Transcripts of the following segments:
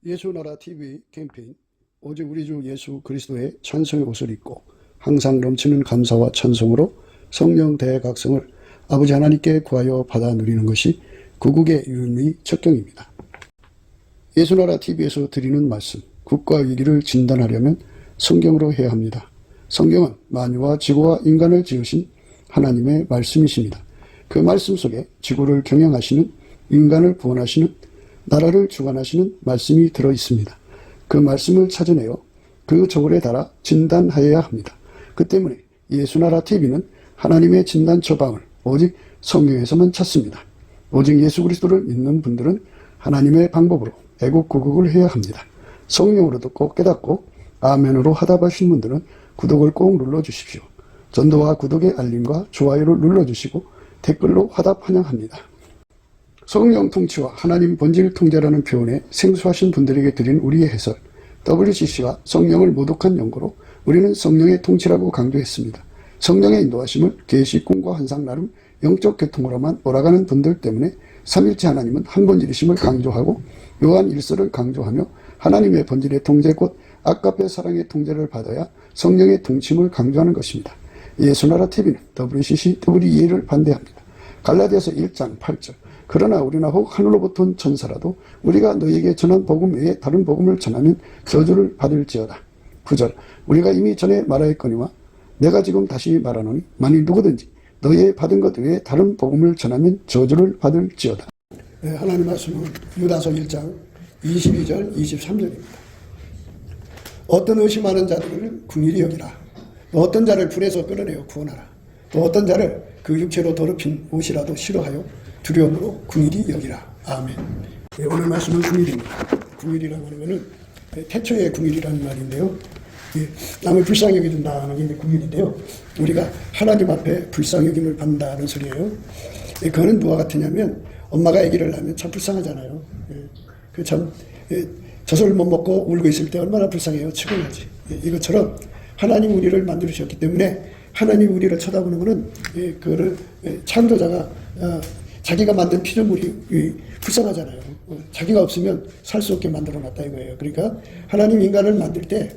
예수나라 TV 캠페인 오직 우리 주 예수 그리스도의 찬송의 옷을 입고 항상 넘치는 감사와 찬송으로 성령 대각성을 아버지 하나님께 구하여 받아 누리는 것이 구국의 유일무이 척경입니다. 예수나라 TV에서 드리는 말씀, 국가 위기를 진단하려면 성경으로 해야 합니다. 성경은 만유와 지구와 인간을 지으신 하나님의 말씀이십니다. 그 말씀 속에 지구를 경영하시는, 인간을 구원하시는, 나라를 주관하시는 말씀이 들어있습니다. 그 말씀을 찾아내어 그 저울에 달아 진단하여야 합니다. 그 때문에 예수나라 TV는 하나님의 진단 처방을 오직 성경에서만 찾습니다. 오직 예수 그리스도를 믿는 분들은 하나님의 방법으로 애국구국을 해야 합니다. 성령으로 듣고 깨닫고 아멘으로 화답하신 분들은 구독을 꼭 눌러주십시오. 전도와 구독의 알림과 좋아요를 눌러주시고 댓글로 화답 환영합니다. 성령 통치와 하나님 본질 통제라는 표현에 생소하신 분들에게 드린 우리의 해설, WCC가 성령을 모독한 연고로 우리는 성령의 통치라고 강조했습니다. 성령의 인도하심을 계시, 꿈과 환상 나름 영적 계통으로만 몰아가는 분들 때문에 삼일체 하나님은 한 본질이심을 강조하고 요한 1서를 강조하며 하나님의 본질의 통제 곧 아까페 사랑의 통제를 받아야 성령의 통치임을 강조하는 것입니다. 예수나라 TV는 WCC, WEA를 반대합니다. 갈라디아서 1장 8절 그러나 우리나 혹 하늘로부터 온 천사라도 우리가 너희에게 전한 복음 외에 다른 복음을 전하면 저주를 받을지어다. 9절 우리가 이미 전에 말하였거니와 내가 지금 다시 말하노니 만일 누구든지 너희의 받은 것 외에 다른 복음을 전하면 저주를 받을지어다. 하나님 말씀은 유다서 1장 22절 23절입니다. 어떤 의심하는 자들을 긍휼히 여기라. 또 어떤 자를 불에서 끌어내어 구원하라. 또 어떤 자를 그 육체로 더럽힌 옷이라도 싫어하여 두려움으로 긍휼히 여기라. 아멘. 오늘 말씀은 긍휼입니다. 긍휼이라고 하는 것은 태초의 긍휼이라는 말인데요. 남을 불쌍히 여겨준다는 게 긍휼인데요. 우리가 하나님 앞에 불쌍히 여김을 받는다는 소리예요. 그거는 누가 같으냐면 엄마가 아기를 낳으면 참 불쌍하잖아요. 그 참 젖을 못 먹고 울고 있을 때 얼마나 불쌍해요. 측은하지. 이것처럼 하나님 우리를 만들으셨기 때문에 하나님 우리를 쳐다보는 것은 그거를 창조자가 자기가 만든 피조물이 불쌍하잖아요. 자기가 없으면 살 수 없게 만들어놨다 이거예요. 그러니까 하나님 인간을 만들 때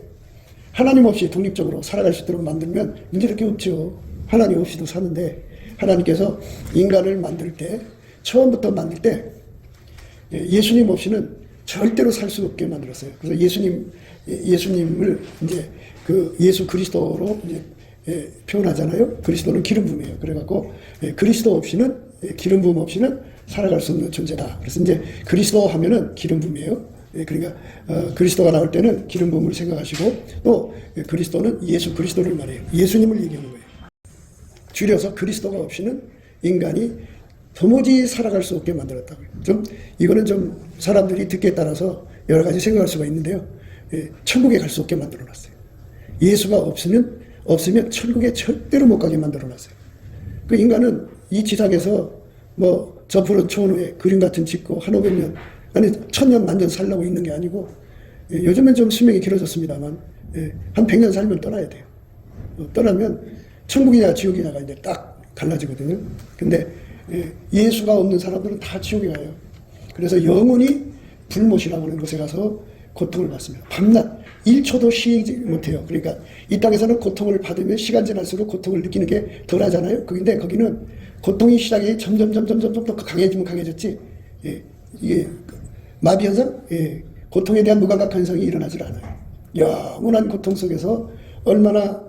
하나님 없이 독립적으로 살아갈 수 있도록 만들면 문제될 게 없죠. 하나님 없이도 사는데 하나님께서 인간을 만들 때 처음부터 만들 때 예수님 없이는 절대로 살 수 없게 만들었어요. 그래서 예수님을 이제 그 예수 그리스도로 이제 표현하잖아요. 그리스도는 기름 부음이에요. 그래갖고 그리스도 없이는 기름 부음 없이는 살아갈 수 없는 존재다. 그래서 이제 그리스도 하면은 기름 부음이에요. 그러니까 그리스도가 나올 때는 기름 부음을 생각하시고 또 그리스도는 예수 그리스도를 말해요. 예수님을 얘기하는 거예요. 줄여서 그리스도가 없이는 인간이 도무지 살아갈 수 없게 만들었다고요. 이거는 좀 사람들이 듣기에 따라서 여러 가지 생각할 수가 있는데요. 천국에 갈 수 없게 만들어놨어요. 예수가 없으면 천국에 절대로 못 가게 만들어놨어요. 그 인간은 이 지상에서 뭐 저푸른 초원에 그림 같은 짓고 한 500년 아니 1000년 만년 살라고 있는 게 아니고 요즘엔 좀 수명이 길어졌습니다만 한 100년 살면 떠나야 돼요. 떠나면 천국이냐 지옥이냐가 이제 딱 갈라지거든요. 근데 예수가 없는 사람들은 다 지옥에 가요. 그래서 영원히 불못이라고 하는 곳에 가서 고통을 받습니다. 밤낮 1초도 쉬지 못해요. 그러니까 이 땅에서는 고통을 받으면 시간 지날수록 고통을 느끼는 게 덜 하잖아요. 근데 거기는 고통이 시작이 점점 더 강해지면 강해졌지. 이게 마비 현상? 고통에 대한 무감각 현상이 일어나질 않아요. 영원한 고통 속에서 얼마나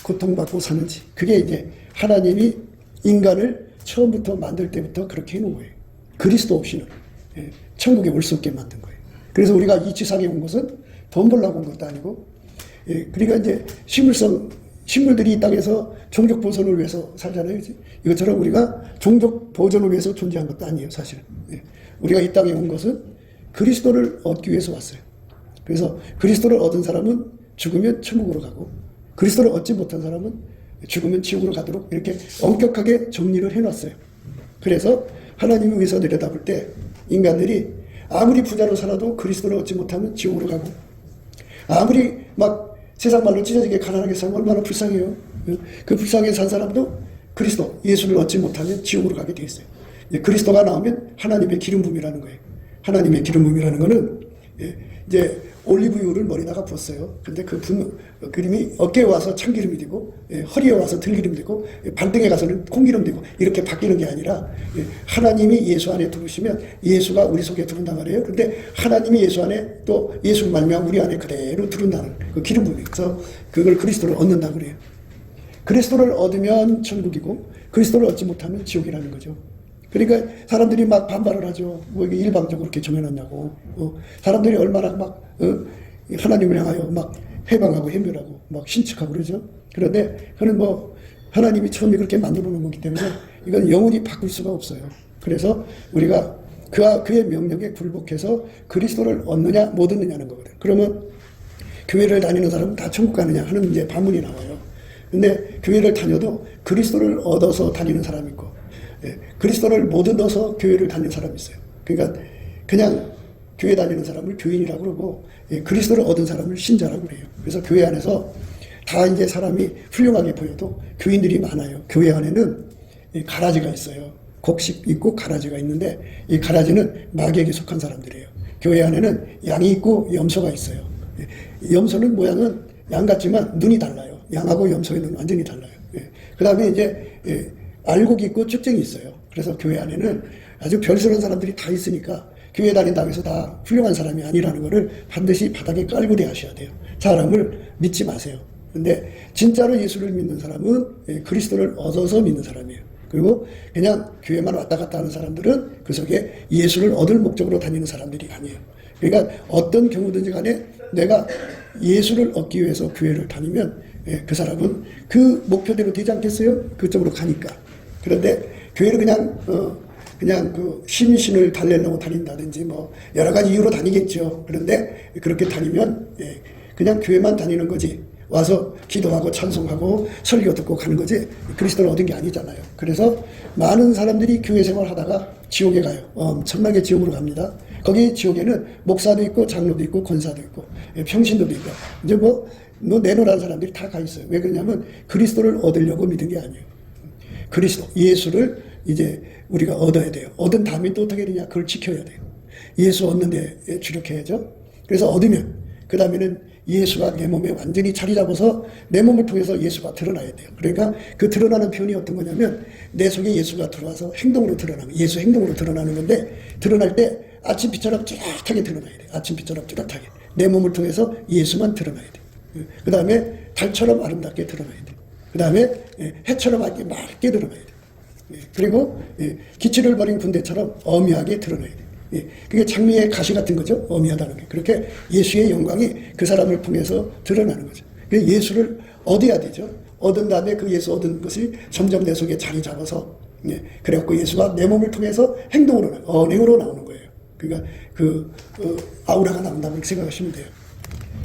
고통받고 사는지. 그게 이제 하나님이 인간을 처음부터 만들 때부터 그렇게 해놓은 거예요. 그리스도 없이는 천국에 올 수 없게 만든 거예요. 그래서 우리가 이 지상에 온 것은 돈 벌려고 온 것도 아니고, 그러니까 이제 식물들이 이 땅에서 종족 보존을 위해서 살잖아요. 이것처럼 우리가 종족 보존을 위해서 존재한 것도 아니에요, 사실은. 우리가 이 땅에 온 것은 그리스도를 얻기 위해서 왔어요. 그래서 그리스도를 얻은 사람은 죽으면 천국으로 가고, 그리스도를 얻지 못한 사람은 죽으면 지옥으로 가도록 이렇게 엄격하게 정리를 해놨어요. 그래서 하나님을 위해서 내려다볼 때 인간들이 아무리 부자로 살아도 그리스도를 얻지 못하면 지옥으로 가고, 아무리 막 세상 말로 찢어지게 가난하게 살면 얼마나 불쌍해요. 그 불쌍하게 산 사람도 그리스도, 예수를 얻지 못하면 지옥으로 가게 되어 있어요. 그리스도가 나오면 하나님의 기름 부음이라는 거예요. 하나님의 기름 부음이라는 거는 이제 올리브유를 머리다가 부었어요. 근데 그 그림이 어깨에 와서 참기름이 되고, 허리에 와서 들기름이 되고, 발등에 가서는 콩기름 되고, 이렇게 바뀌는 게 아니라, 하나님이 예수 안에 들어오시면 예수가 우리 속에 들어온단 말이에요. 근데 하나님이 예수 안에 또 예수 말미암아 우리 안에 그대로 들어온다는 그 기름 부음이. 그래서 그걸 그리스도를 얻는다 그래요. 그리스도를 얻으면 천국이고, 그리스도를 얻지 못하면 지옥이라는 거죠. 그러니까 사람들이 막 반발을 하죠. 뭐 이게 일방적으로 이렇게 정해놨냐고. 사람들이 얼마나 막 하나님을 향하여 막 해방하고 해멸하고 막 신측하고 그러죠. 그런데 그는 뭐 하나님이 처음에 그렇게 만들어 놓은 거기 때문에 이건 영원히 바꿀 수가 없어요. 그래서 우리가 그의 명령에 굴복해서 그리스도를 얻느냐 못 얻느냐는 거거든요. 그러면 교회를 다니는 사람은 다 천국 가느냐 하는 이제 반문이 나와요. 근데 교회를 다녀도 그리스도를 얻어서 다니는 사람이 있고, 그리스도를 못 얻어서 교회를 다니는 사람이 있어요. 그러니까 그냥 교회 다니는 사람을 교인이라고 그러고, 그리스도를 얻은 사람을 신자라고 그래요. 그래서 교회 안에서 다 이제 사람이 훌륭하게 보여도 교인들이 많아요. 교회 안에는 가라지가 있어요. 곡식 있고 가라지가 있는데, 이 가라지는 마귀에게 속한 사람들이에요. 교회 안에는 양이 있고 염소가 있어요. 염소는 모양은 양 같지만 눈이 달라요. 양하고 염소의 눈은 완전히 달라요. 그 다음에 이제 알곡이 있고 쭉쟁이 있어요. 그래서 교회 안에는 아주 별스러운 사람들이 다 있으니까 교회 다닌다고 해서 다 훌륭한 사람이 아니라는 것을 반드시 바닥에 깔고 대하셔야 돼요. 사람을 믿지 마세요. 근데 진짜로 예수를 믿는 사람은 그리스도를 얻어서 믿는 사람이에요. 그리고 그냥 교회만 왔다 갔다 하는 사람들은 그 속에 예수를 얻을 목적으로 다니는 사람들이 아니에요. 그러니까 어떤 경우든지 간에 내가 예수를 얻기 위해서 교회를 다니면 그 사람은 그 목표대로 되지 않겠어요? 그쪽으로 가니까. 그런데 교회를 그냥 그 신을 달래려고 다닌다든지 뭐 여러 가지 이유로 다니겠죠. 그런데 그렇게 다니면 그냥 교회만 다니는 거지. 와서 기도하고 찬송하고 설교 듣고 가는 거지 그리스도를 얻은 게 아니잖아요. 그래서 많은 사람들이 교회 생활하다가 지옥에 가요. 엄청나게 지옥으로 갑니다. 거기 지옥에는 목사도 있고 장로도 있고 권사도 있고 평신도도 있고 이제 뭐 내놓으라는 사람들이 다 가 있어요. 왜 그러냐면 그리스도를 얻으려고 믿은 게 아니에요. 그리스도 예수를 이제 우리가 얻어야 돼요. 얻은 다음에 또 어떻게 되냐? 그걸 지켜야 돼요. 예수 얻는 데 주력해야죠. 그래서 얻으면 그 다음에는 예수가 내 몸에 완전히 자리 잡아서 내 몸을 통해서 예수가 드러나야 돼요. 그러니까 그 드러나는 표현이 어떤 거냐면 내 속에 예수가 들어와서 행동으로 드러나는, 예수 행동으로 드러나는 건데, 드러날 때 아침빛처럼 뚜렷하게 드러나야 돼요. 아침빛처럼 뚜렷하게. 내 몸을 통해서 예수만 드러나야 돼요. 그 다음에 달처럼 아름답게 드러나야 돼요. 그 다음에 해처럼 아주 맑게 드러나야 돼요. 그리고 기치를 버린 군대처럼 어미하게 드러나야 돼요. 그게 장미의 가시 같은 거죠. 어미하다는 게. 그렇게 예수의 영광이 그 사람을 통해서 드러나는 거죠. 예수를 얻어야 되죠. 얻은 다음에 그 예수 얻은 것이 점점 내 속에 자리 잡아서, 그래갖고 예수가 내 몸을 통해서 행동으로, 언행으로 나오는 거예요. 그러니까 아우라가 나온다고 생각하시면 돼요.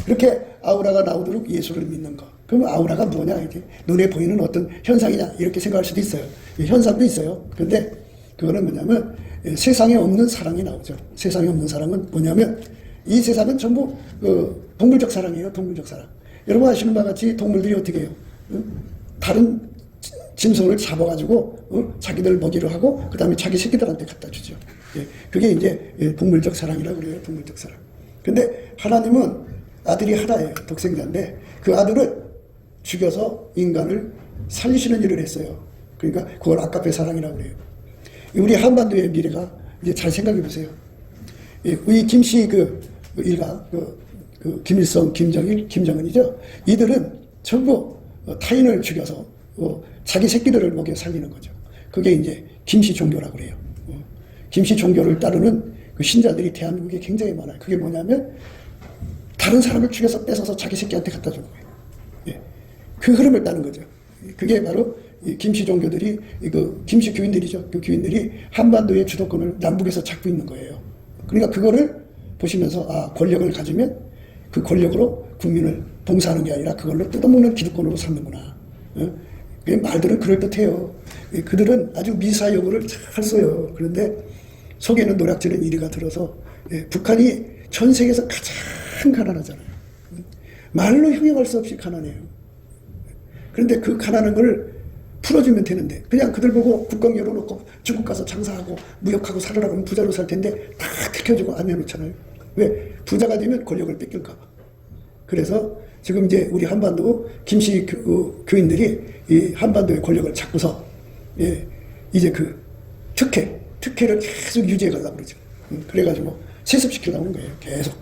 그렇게 아우라가 나오도록 예수를 믿는 거. 그럼 아우라가 뭐냐? 이게 눈에 보이는 어떤 현상이냐? 이렇게 생각할 수도 있어요. 현상도 있어요. 근데 그거는 뭐냐면 세상에 없는 사랑이 나오죠. 세상에 없는 사랑은 뭐냐면 이 세상은 전부 동물적 사랑이에요. 동물적 사랑. 여러분 아시는 바와 같이 동물들이 어떻게 해요? 다른 짐승을 잡아가지고 자기들 먹이를 하고 그 다음에 자기 새끼들한테 갖다 주죠. 그게 이제 동물적 사랑이라고 그래요. 동물적 사랑. 근데 하나님은 아들이 하나예요. 독생자인데 그 아들을 죽여서 인간을 살리시는 일을 했어요. 그러니까 그걸 아까페 사랑이라고 그래요. 우리 한반도의 미래가 이제 잘 생각해 보세요. 우리 김씨 일가 김일성, 김정일, 김정은이죠. 이들은 전부 타인을 죽여서 자기 새끼들을 먹여 살리는 거죠. 그게 이제 김씨 종교라고 그래요. 김씨 종교를 따르는 그 신자들이 대한민국에 굉장히 많아요. 그게 뭐냐면 다른 사람을 죽여서 뺏어서 자기 새끼한테 갖다 주는 거예요. 그 흐름을 따는 거죠. 그게 바로 김씨 종교들이, 김씨 교인들이죠. 그 교인들이 한반도의 주도권을 남북에서 잡고 있는 거예요. 그러니까 그거를 보시면서, 권력을 가지면 그 권력으로 국민을 봉사하는 게 아니라 그걸로 뜯어먹는 기득권으로 삼는구나. 말들은 그럴듯해요. 그들은 아주 미사여구를 잘 써요. 그런데 속에는 노략질은 이리가 들어서, 북한이 전 세계에서 가장 가난하잖아요. 말로 형용할 수 없이 가난해요. 그런데 그 가난한 걸 풀어주면 되는데 그냥 그들 보고 국경 열어놓고 중국 가서 장사하고 무역하고 살으라고 하면 부자로 살 텐데 다 지켜주고 안 해놓잖아요. 왜? 부자가 되면 권력을 뺏길까 봐. 그래서 지금 이제 우리 한반도 김씨 교인들이 이 한반도의 권력을 잡고서 이제 그 특혜를 계속 유지해 가려고 그러죠. 그래가지고 세습시키려고 하는 거예요. 계속.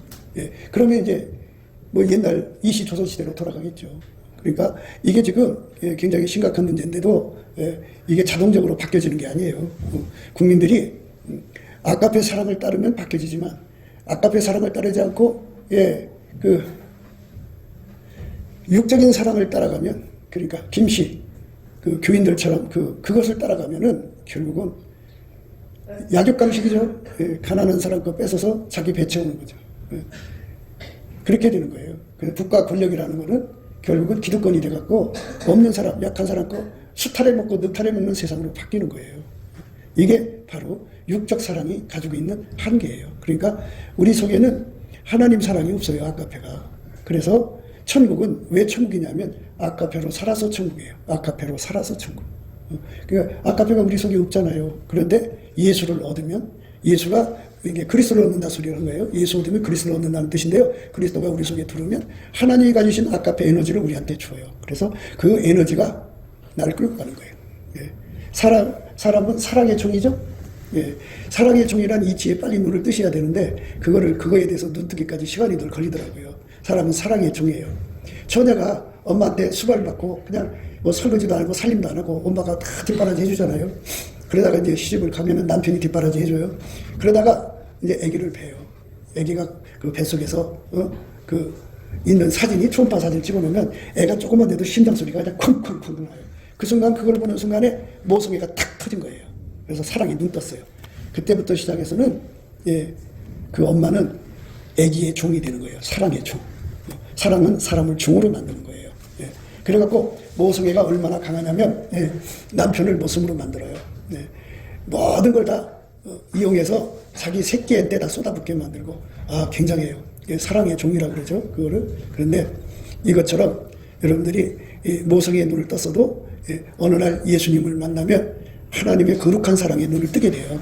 그러면 이제 뭐 옛날 이시 조선 시대로 돌아가겠죠. 그러니까 이게 지금 굉장히 심각한 문제인데도 이게 자동적으로 바뀌어지는 게 아니에요. 국민들이 아까페 사랑을 따르면 바뀌어지지만 아까페 사랑을 따르지 않고 그 육적인 사랑을 따라가면, 그러니까 김씨 그 교인들처럼 그것을 따라가면은 결국은 약육강식이죠. 가난한 사람 거 뺏어서 자기 배 채우는 거죠. 그렇게 되는 거예요. 그래서 국가 권력이라는 거는 결국은 기득권이 돼갖고 없는 사람, 약한 사람 거 수탈해 먹고 늑탈해 먹는 세상으로 바뀌는 거예요. 이게 바로 육적 사랑이 가지고 있는 한계예요. 그러니까 우리 속에는 하나님 사랑이 없어요. 아까페가. 그래서 천국은 왜 천국이냐면 아까페로 살아서 천국이에요. 아까페로 살아서 천국. 그러니까 아까페가 우리 속에 없잖아요. 그런데 예수를 얻으면, 예수가 이게 그리스도를 얻는다 소리라는 거예요. 예수 얻으면 그리스도를 얻는다는 뜻인데요. 그리스도가 우리 속에 들어오면 하나님이 가지신 아까페 에너지를 우리한테 줘요. 그래서 그 에너지가 나를 끌고 가는 거예요. 사람은 사랑의 종이죠. 사랑의 종이란 이치에 빨리 눈을 뜨셔야 되는데 그거에 대해서 눈 뜨기까지 시간이 늘 걸리더라고요. 사람은 사랑의 종이에요. 처녀가 엄마한테 수발을 받고 그냥 뭐 설거지도 안 하고 살림도 안 하고 엄마가 다 뒷바라지 해주잖아요. 그러다가 이제 시집을 가면은 남편이 뒷바라지 해줘요. 그러다가 이제 아기를 배요. 아기가 그 뱃속에서 그 있는 사진이 초음파 사진 찍어놓으면 애가 조금만 돼도 심장 소리가 그냥 쿵쿵쿵 나요. 그 순간 그걸 보는 순간에 모성애가 탁 터진 거예요. 그래서 사랑이 눈 떴어요. 그때부터 시작해서는 그 엄마는 아기의 종이 되는 거예요. 사랑의 종. 사랑은 사람을 종으로 만드는 거예요. 그래갖고 모성애가 얼마나 강하냐면 남편을 모성으로 만들어요. 모든 걸 다 이용해서 자기 새끼한테 다 쏟아붓게 만들고 굉장해요. 사랑의 종이라고 그러죠. 그거를. 그런데 이것처럼 여러분들이 모성애의 눈을 떴어도 어느 날 예수님을 만나면 하나님의 거룩한 사랑에 눈을 뜨게 돼요.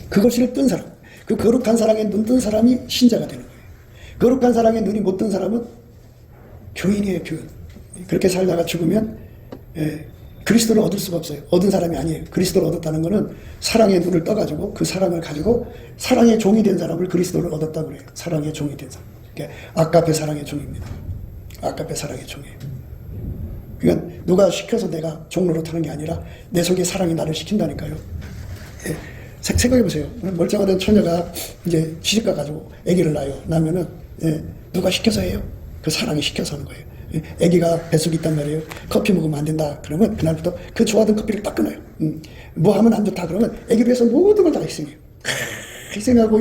그것을 뜬 사람, 그 거룩한 사랑에 눈 뜬 사람이 신자가 되는 거예요. 거룩한 사랑에 눈이 못 뜬 사람은 교인이에요, 교인. 그렇게 살다가 죽으면 그리스도를 얻을 수가 없어요. 얻은 사람이 아니에요. 그리스도를 얻었다는 것은 사랑의 눈을 떠가지고 그 사랑을 가지고 사랑의 종이 된 사람을 그리스도를 얻었다고 그래요. 사랑의 종이 된 사람. 그러니까 아까페 사랑의 종입니다. 아까페 사랑의 종이에요. 그러니까 누가 시켜서 내가 종로로 타는 게 아니라 내 속에 사랑이 나를 시킨다니까요. 생각해보세요. 멀쩡하던 처녀가 이제 시집가 가지고 아기를 낳아요. 낳으면은 누가 시켜서 해요? 그 사랑이 시켜서 하는 거예요. 아기가 뱃속에 있단 말이에요. 커피 먹으면 안 된다. 그러면 그날부터 그 좋아하던 커피를 딱 끊어요. 뭐 하면 안 좋다. 그러면 아기를 위해서 모든 걸 다 희생해요. 희생하고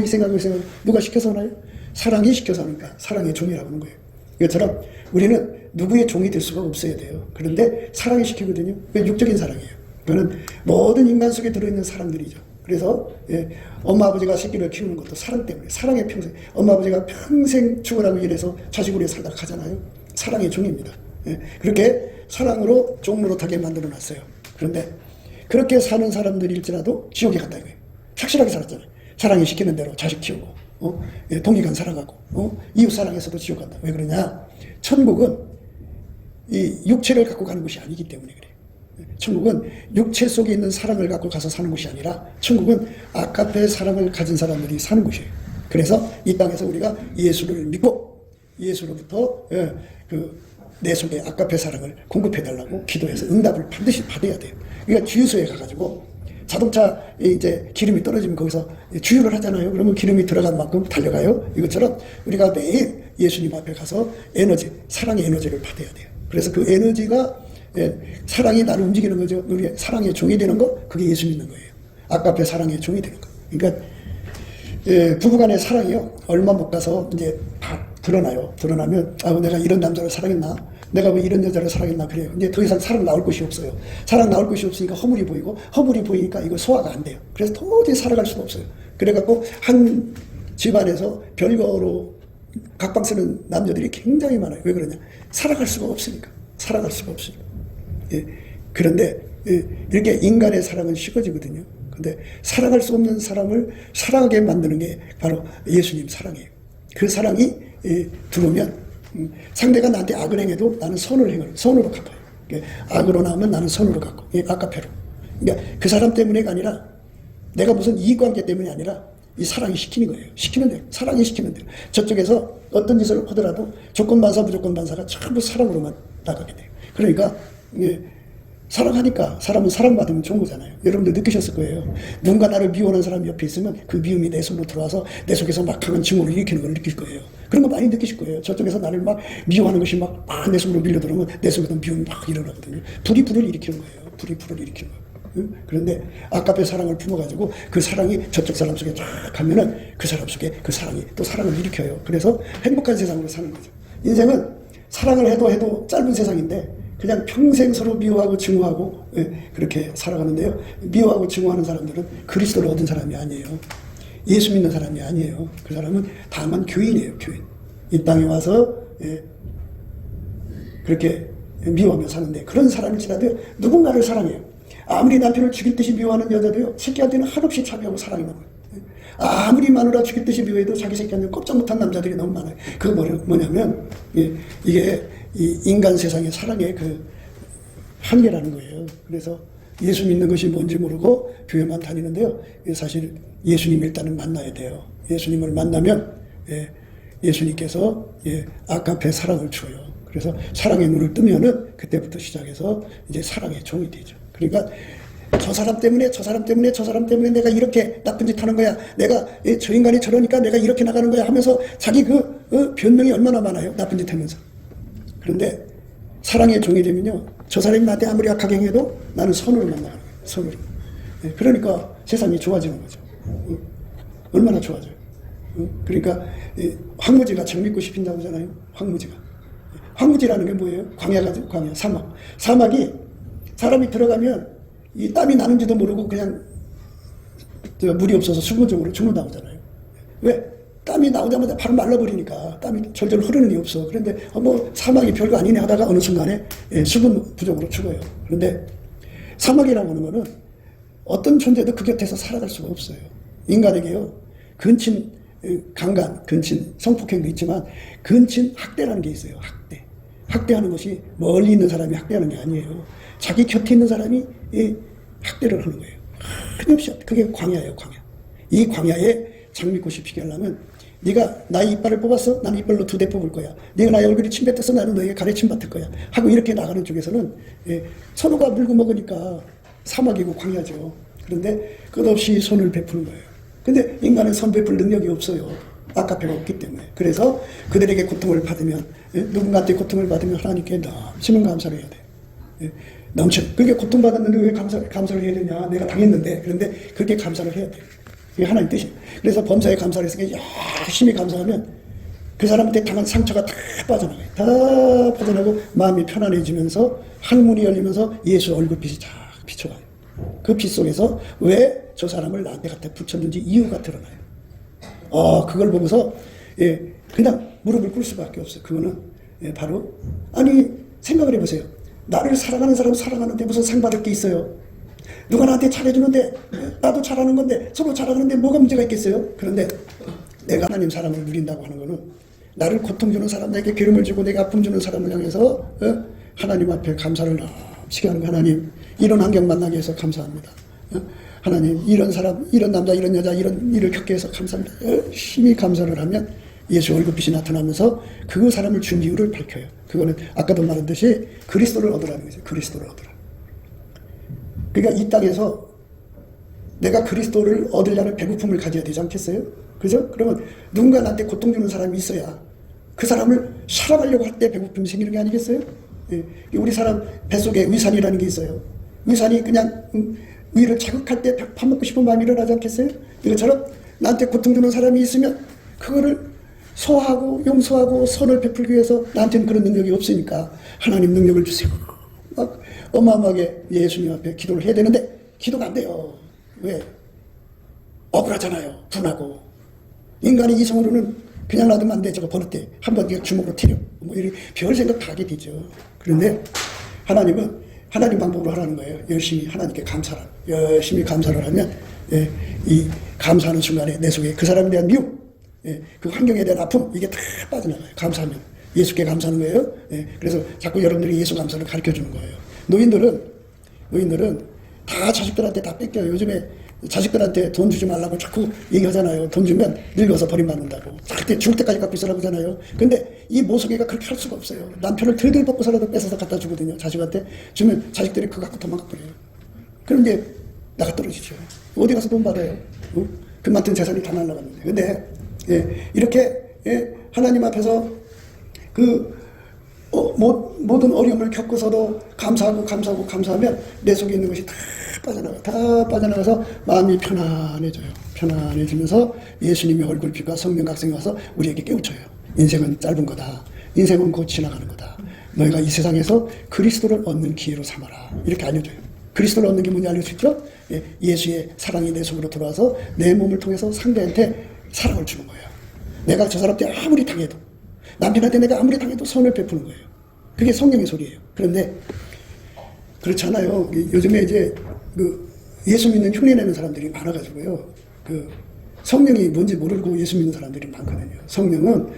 누가 시켜서 하나요? 사랑이 시켜서 하니까 사랑의 종이라고 하는 거예요. 이것처럼 우리는 누구의 종이 될 수가 없어야 돼요. 그런데 사랑이 시키거든요. 육적인 사랑이에요. 그거는 모든 인간 속에 들어있는 사랑들이죠. 그래서 엄마 아버지가 새끼를 키우는 것도 사랑 때문에, 사랑의 평생, 엄마 아버지가 평생 죽으라고 일해서 자식으로 살다가 가잖아요. 사랑의 종입니다. 그렇게 사랑으로 종노릇하게 만들어 놨어요. 그런데 그렇게 사는 사람들일지라도 지옥에 간다 이거예요. 착실하게 살았잖아요. 사랑이 시키는 대로 자식 키우고 동기간 살아가고 이웃 사랑에서도 지옥 간다. 왜 그러냐? 천국은 이 육체를 갖고 가는 것이 아니기 때문에 그래요. 천국은 육체 속에 있는 사랑을 갖고 가서 사는 것이 아니라 천국은 아까페 사랑을 가진 사람들이 사는 곳이에요. 그래서 이 땅에서 우리가 예수를 믿고 예수로부터 내 속에 아까페 사랑을 공급해달라고 기도해서 응답을 반드시 받아야 돼요. 그러니까 주유소에 가가지고 자동차 이제 기름이 떨어지면 거기서 주유를 하잖아요. 그러면 기름이 들어간 만큼 달려가요. 이것처럼 우리가 매일 예수님 앞에 가서 에너지, 사랑의 에너지를 받아야 돼요. 그래서 그 에너지가 사랑이 나를 움직이는 거죠. 우리 사랑의 종이 되는 거, 그게 예수 믿는 거예요. 아까페 사랑의 종이 되는 거. 그러니까 부부간의 사랑이요, 얼마 못 가서 이제 다 드러나요. 드러나면 내가 이런 남자를 사랑했나? 내가 왜 이런 여자를 사랑했나? 그래요. 이제 더 이상 사랑 나올 곳이 없어요. 사랑 나올 곳이 없으니까 허물이 보이고, 허물이 보이니까 이거 소화가 안 돼요. 그래서 도저히 살아갈 수가 없어요. 그래갖고 한 집안에서 별거로 각방 쓰는 남녀들이 굉장히 많아요. 왜 그러냐? 살아갈 수가 없으니까. 살아갈 수가 없으니까. 그런데 이렇게 인간의 사랑은 식어지거든요. 근데 사랑할 수 없는 사람을 사랑하게 만드는 게 바로 예수님 사랑이에요. 그 사랑이 들어오면 상대가 나한테 악을 행해도 나는 선으로 갚아요. 악으로 나오면 나는 선으로 갚고, 아까페로. 그러니까 그 사람 때문에가 아니라 내가 무슨 이익관계 때문이 아니라 이 사랑이 시키는 거예요. 시키면 돼요. 사랑이 시키면 돼요. 저쪽에서 어떤 짓을 하더라도 조건반사, 무조건반사가 전부 사랑으로만 나가게 돼요. 그러니까 사랑하니까 사람은 사랑받으면 좋은 거잖아요. 여러분들 느끼셨을 거예요. 누군가 나를 미워하는 사람이 옆에 있으면 그 미움이 내 속으로 들어와서 내 속에서 막 강한 증오를 일으키는 걸 느낄 거예요. 그런 거 많이 느끼실 거예요. 저쪽에서 나를 막 미워하는 것이 막 내 속으로 밀려 들어오면 내 속에서 미움이 막 일어나거든요. 불이 불을 일으키는 거예요. 불이 불을 일으키는 거예요. 그런데 아까의 사랑을 품어가지고 그 사랑이 저쪽 사람 속에 쫙 가면은 그 사람 속에 그 사랑이 또 사랑을 일으켜요. 그래서 행복한 세상으로 사는 거죠. 인생은 사랑을 해도 짧은 세상인데 그냥 평생 서로 미워하고 증오하고 그렇게 살아가는데요. 미워하고 증오하는 사람들은 그리스도를 얻은 사람이 아니에요. 예수 믿는 사람이 아니에요. 그 사람은 다만 교인이에요. 교인. 이 땅에 와서 그렇게 미워하며 사는데 그런 사람일지라도 누군가를 사랑해요. 아무리 남편을 죽일 듯이 미워하는 여자도요, 새끼한테는 한없이 차별하고 사랑이 많아요. 아무리 마누라 죽일 듯이 미워해도 자기 새끼한테는 꼼짝 못한 남자들이 너무 많아요. 그거 뭐냐면 이게 이 인간 세상의 사랑의 그 한계라는 거예요. 그래서 예수 믿는 것이 뭔지 모르고 교회만 다니는데요. 사실 예수님 일단은 만나야 돼요. 예수님을 만나면 예수님께서 아까페 사랑을 줘요. 그래서 사랑의 눈을 뜨면은 그때부터 시작해서 이제 사랑의 종이 되죠. 그러니까 저 사람 때문에 내가 이렇게 나쁜 짓 하는 거야. 내가 저 인간이 저러니까 내가 이렇게 나가는 거야 하면서 자기 변명이 얼마나 많아요. 나쁜 짓 하면서. 그런데 사랑의 종이 되면요. 저 사람이 나한테 아무리 악하게 행해도 나는 선으로 만나는 거예요. 선으로. 그러니까 세상이 좋아지는 거죠. 얼마나 좋아져요. 그러니까 황무지가 장미꽃이 핀다고 하잖아요. 황무지라는 게 뭐예요? 광야가죠. 광야. 사막이 사람이 들어가면 이 땀이 나는지도 모르고 그냥 물이 없어서 순간적으로 죽는다고 하잖아요. 왜? 땀이 나오자마자 바로 말라버리니까 땀이 절절 흐르는 게 없어. 그런데 사막이 별거 아니네 하다가 어느 순간에 수분 부족으로 죽어요. 그런데 사막이라고 하는 거는 어떤 존재도 그 곁에서 살아갈 수가 없어요. 인간에게요. 근친 강간, 근친 성폭행도 있지만 근친 학대라는 게 있어요. 학대하는 것이 멀리 있는 사람이 학대하는 게 아니에요. 자기 곁에 있는 사람이 학대를 하는 거예요. 끊임없이. 그게 광야예요. 광야. 이 광야에 장미꽃이 피게 하려면 네가 나의 이빨을 뽑았어? 나는 이빨로 2대 뽑을 거야. 네가 나의 얼굴이 침 뱉었어? 나는 너에게 가래 침 받을 거야. 하고 이렇게 나가는 쪽에서는 서로가 물고 먹으니까 사막이고 광야죠. 그런데 끝없이 손을 베푸는 거예요. 근데 인간은 손 베풀 능력이 없어요. 아까페가 없기 때문에. 그래서 그들에게 고통을 받으면 누군가한테 고통을 받으면 하나님께 넘치는 감사를 해야 돼요. 그게 고통받았는데 왜 감사를 해야 되냐. 내가 당했는데. 그런데 그렇게 감사를 해야 돼요. 그게 하나님 뜻이에요. 그래서 범사에 감사를 했으니까 열심히 감사하면 그 사람한테 당한 상처가 다 빠져나가요. 다 빠져나가고 마음이 편안해지면서 항문이 열리면서 예수 얼굴빛이 쫙 비춰가요. 그 빛 속에서 왜 저 사람을 나한테 갖다 붙였는지 이유가 드러나요. 그걸 보고서 그냥 무릎을 꿇을 수밖에 없어요. 그거는 바로 생각을 해보세요. 나를 사랑하는 사람 사랑하는데 무슨 상 받을 게 있어요? 누가 나한테 잘해주는데 나도 잘하는 건데 서로 잘하는데 뭐가 문제가 있겠어요? 그런데 내가 하나님 사랑을 누린다고 하는 거는 나를 고통 주는 사람, 내게 괴로움을 주고 내가 아픔 주는 사람을 향해서 하나님 앞에 감사를 넘치게 하는 거. 하나님 이런 환경 만나게 해서 감사합니다. 하나님 이런 사람, 이런 남자, 이런 여자, 이런 일을 겪게 해서 감사합니다. 열심히 감사를 하면 예수 얼굴빛이 나타나면서 그 사람을 준 이유를 밝혀요. 그거는 아까도 말했듯이 그리스도를 얻으라는 거죠. 그리스도를 얻으라. 그러니까 이 땅에서 내가 그리스도를 얻으려는 배고픔을 가져야 되지 않겠어요? 그죠? 그러면 누군가 나한테 고통 주는 사람이 있어야 그 사람을 사랑하려고 할 때 배고픔이 생기는 게 아니겠어요? 우리 사람 뱃속에 위산이라는 게 있어요. 위산이 그냥 위를 자극할 때 밥 먹고 싶은 마음이 일어나지 않겠어요? 이것처럼 나한테 고통 주는 사람이 있으면 그거를 소화하고 용서하고 선을 베풀기 위해서 나한테는 그런 능력이 없으니까 하나님 능력을 주세요. 막 어마어마하게 예수님 앞에 기도를 해야 되는데 기도가 안 돼요. 왜? 억울하잖아요. 분하고. 인간이 이성으로는 그냥 놔두면 안 돼. 저거 버릇돼. 한번 주먹으로 때려. 이렇게 별 생각 다 하게 되죠. 그런데 하나님은 하나님 방법으로 하라는 거예요. 열심히 하나님께 열심히 감사를 하면 이 감사하는 순간에 내 속에 그 사람에 대한 미움, 예, 그 환경에 대한 아픔 이게 다 빠져나가요. 감사하면 예수께 감사하는 거예요. 예, 그래서 자꾸 여러분들이 예수 감사를 가르쳐 주는 거예요. 노인들은 다 자식들한테 다 뺏겨요. 요즘에 자식들한테 돈 주지 말라고 자꾸 얘기하잖아요. 돈 주면 늙어서 버림받는다고. 그때 죽을 때까지 갖고 있으라고 하잖아요. 근데 이 모성애가 그렇게 할 수가 없어요. 남편을 들들 벗고서라도 뺏어서 갖다 주거든요. 자식한테 주면 자식들이 그거 갖고 도망가 버려요. 그럼 이제 나가 떨어지죠. 어디 가서 돈 받아요. 그 많은 재산이 다 날라갔는데. 근데 예, 이렇게 예, 하나님 앞에서 모든 어려움을 겪어서도 감사하면 내 속에 있는 것이 다 빠져나가서 마음이 편안해지면서 예수님의 얼굴빛과 성령 각성이 와서 우리에게 깨우쳐요. 인생은 짧은 거다. 인생은 곧 지나가는 거다. 너희가 이 세상에서 그리스도를 얻는 기회로 삼아라. 이렇게 알려줘요. 그리스도를 얻는 게 뭔지 알릴 수 있죠? 예, 예수의 사랑이 내 속으로 들어와서 내 몸을 통해서 상대한테 사랑을 주는 거예요. 내가 저 사람한테 아무리 당해도, 남편한테 내가 아무리 당해도 선을 베푸는 거예요. 그게 성령의 소리예요. 그런데 그렇잖아요. 요즘에 이제 예수 믿는 흉내 내는 사람들이 많아가지고요. 성령이 뭔지 모르고 예수 믿는 사람들이 많거든요. 성령은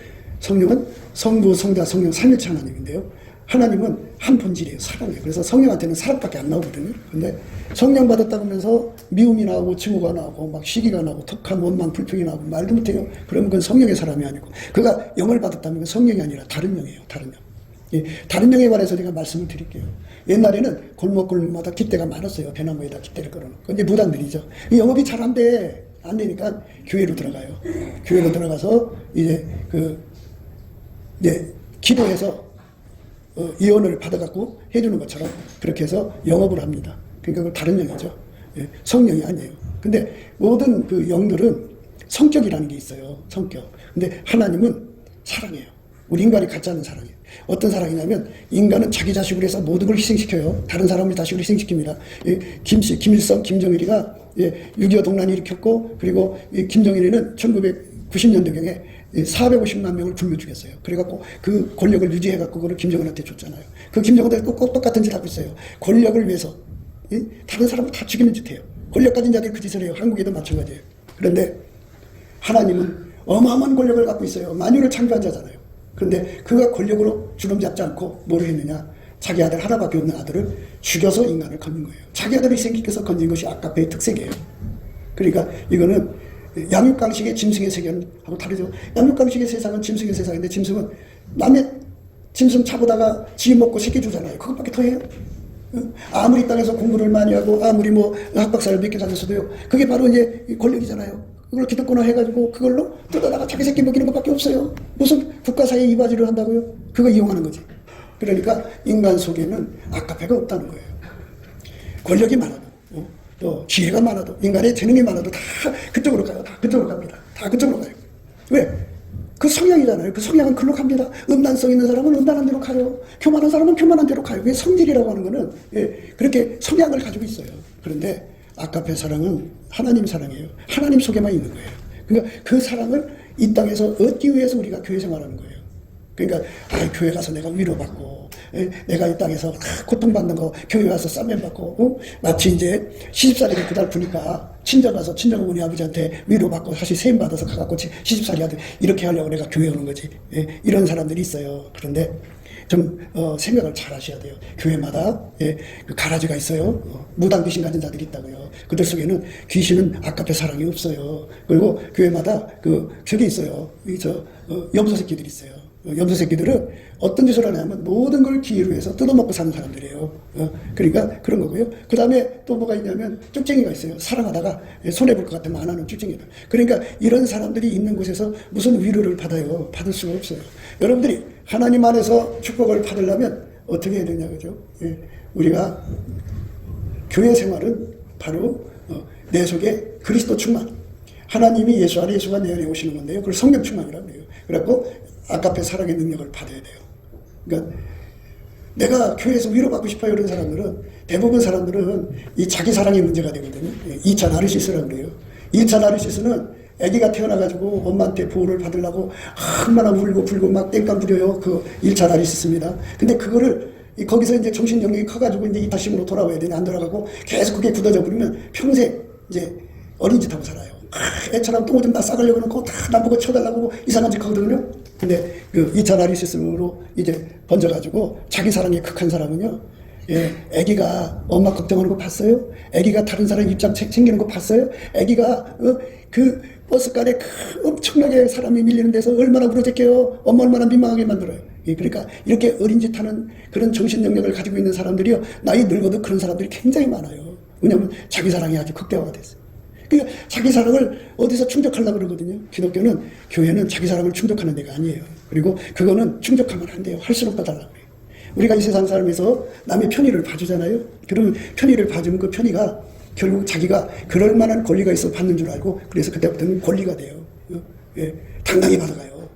성부, 성자, 성령 삼위일체 하나님인데요. 하나님은 한 본질이에요. 사랑이에요. 그래서 성령한테는 사랑밖에 안 나오거든요. 근데 성령 받았다고 하면서 미움이 나오고 증오가 나오고 막 시기가 나오고 턱한 원망 불평이 나오고 말도 못해요. 그러면 그건 성령의 사람이 아니고, 그가 영을 받았다면 성령이 아니라 다른 영이에요. 다른 영. 예, 다른 영에 관해서 제가 말씀을 드릴게요. 옛날에는 골목골목마다 깃대가 많았어요. 배나무에다 깃대를 걸어놓고. 이제 무당들이죠. 영업이 잘 안 되니까 교회로 들어가요. 교회로 들어가서 이제 기도해서 예언을 받아갖고 해주는 것처럼 그렇게 해서 영업을 합니다. 그러니까 그건 다른 영이죠. 예, 성령이 아니에요. 근데 모든 그 영들은 성격이라는 게 있어요. 성격. 근데 하나님은 사랑이에요. 우리 인간이 갖지 않는 사랑이에요. 어떤 사랑이냐면, 인간은 자기 자식을 위해서 모든 걸 희생시켜요. 다른 사람을 자식을 희생시킵니다. 김일성, 김정일이가 6.25 동란을 일으켰고, 그리고 김정일이는 1990년도경에 450만 명을 굶겨 죽였어요. 그래갖고 그 권력을 유지해갖고 그걸 김정은한테 줬잖아요. 그 김정은한테 똑같은 짓 하고 있어요. 권력을 위해서 다른 사람을 다 죽이는 짓 해요. 권력 가진 자들이 그 짓을 해요. 한국에도 마찬가지예요. 그런데 하나님은 어마어마한 권력을 갖고 있어요. 만유를 창조한 자잖아요. 그런데 그가 권력으로 주름잡지 않고 뭘 했느냐? 자기 아들 하나밖에 없는 아들을 죽여서 인간을 건진 거예요. 자기 아들을 희생시켜서 건진 것이 아까페의 특색이에요. 그러니까 이거는 양육강식의 짐승의 세계하고 다르죠. 양육강식의 세상은 짐승의 세상인데, 짐승은 남의 짐승 차보다가 지 먹고 새끼 주잖아요. 그것밖에 더 해요. 아무리 땅에서 공부를 많이 하고 아무리 학박사를 몇 개 다녔어도요, 그게 바로 이제 권력이잖아요. 그걸 기득권화 해가지고 그걸로 뜯어다가 자기 새끼 먹이는 것밖에 없어요. 무슨 국가사회 이바지를 한다고요? 그거 이용하는 거지. 그러니까 인간 속에는 아까페가 없다는 거예요. 권력이 많아도, 또 지혜가 많아도, 인간의 재능이 많아도 다 그쪽으로 가요. 다 그쪽으로 갑니다. 다 그쪽으로 가요. 왜? 그 성향이잖아요. 그 성향은 글로 갑니다. 음란성 있는 사람은 음란한 대로 가요. 교만한 사람은 교만한 대로 가요. 그게 성질이라고 하는 거는 그렇게 성향을 가지고 있어요. 그런데 아까페 사랑은 하나님 사랑이에요. 하나님 속에만 있는 거예요. 그러니까 그 사랑을 이 땅에서 얻기 위해서 우리가 교회 생활하는 거예요. 그러니까 교회 가서 내가 위로받고, 내가 이 땅에서 고통받는 거 교회 가서 쌈면받고, 마치 이제 시집살이를 그달 푸니까 친정 가서 친정 어머니 아버지한테 위로받고 다시 세임 받아서 가갖고 시집살이 하듯 이렇게 하려고 내가 교회 오는 거지. 이런 사람들이 있어요. 그런데 좀 생각을 잘 하셔야 돼요. 교회마다 그 가라지가 있어요. 무당 귀신 가진 자들이 있다고요. 그들 속에는 귀신은 아까페 사랑이 없어요. 그리고 교회마다 저기 있어요. 염소 새끼들이 있어요. 염소 새끼들은 어떤 짓을 하냐면 모든 걸 기회로 해서 뜯어먹고 사는 사람들이에요. 그러니까 그런 거고요. 그 다음에 또 뭐가 있냐면 쭉쟁이가 있어요. 사랑하다가 손해볼 것 같으면 안 하는 쭉쟁이들. 그러니까 이런 사람들이 있는 곳에서 무슨 위로를 받아요? 받을 수가 없어요. 여러분들이 하나님 안에서 축복을 받으려면 어떻게 해야 되냐, 그죠? 우리가 교회 생활은 바로 내 속에 그리스도 충만. 하나님이 예수 안에, 예수가 내 안에 오시는 건데요. 그걸 성령 충만이라고 해요. 그래갖고 아까페 사랑의 능력을 받아야 돼요. 그러니까 내가 교회에서 위로받고 싶어요 이런 사람들은, 대부분 사람들은 이 자기 사랑의 문제가 되거든요. 2차 나르시스라고 그래요. 2차 나르시스는 아기가 태어나가지고 엄마한테 보호를 받으려고 얼마나 울고 불고 막 땡깡 부려요. 그 1차 나르시스입니다. 근데 그거를 거기서 이제 정신 영역이 커가지고 이제 이타심으로 돌아와야 되냐, 안 돌아가고 계속 그게 굳어져 버리면 평생 이제 어린 짓 하고 살아요. 애처럼 똥 오줌 다 싸가려고 놓고 다 나보고 쳐달라고 이상한 짓 하거든요. 근데 그 2차 나르시즘으로 이제 번져가지고 자기 사랑에 극한 사람은요, 예, 애기가 엄마 걱정하는 거 봤어요? 애기가 다른 사람 입장 챙기는 거 봤어요? 애기가 그 버스간에 엄청나게 사람이 밀리는 데서 얼마나 부러졌게요? 엄마 얼마나 민망하게 만들어요. 예, 그러니까 이렇게 어린 짓 하는 그런 정신 능력을 가지고 있는 사람들이요, 나이 늙어도 그런 사람들이 굉장히 많아요. 왜냐하면 자기 사랑이 아주 극대화가 됐어요. 그러니까 자기 사랑을 어디서 충족하려고 그러거든요. 기독교는, 교회는 자기 사랑을 충족하는 데가 아니에요. 그리고 그거는 충족하면 안 돼요. 할수록 더 달라고 그래요. 우리가 이 세상 사람에서 남의 편의를 봐주잖아요. 그러면 편의를 봐주면 그 편의가 결국 자기가 그럴 만한 권리가 있어 받는 줄 알고, 그래서 그때부터는 권리가 돼요. 예, 당당히 받아가요.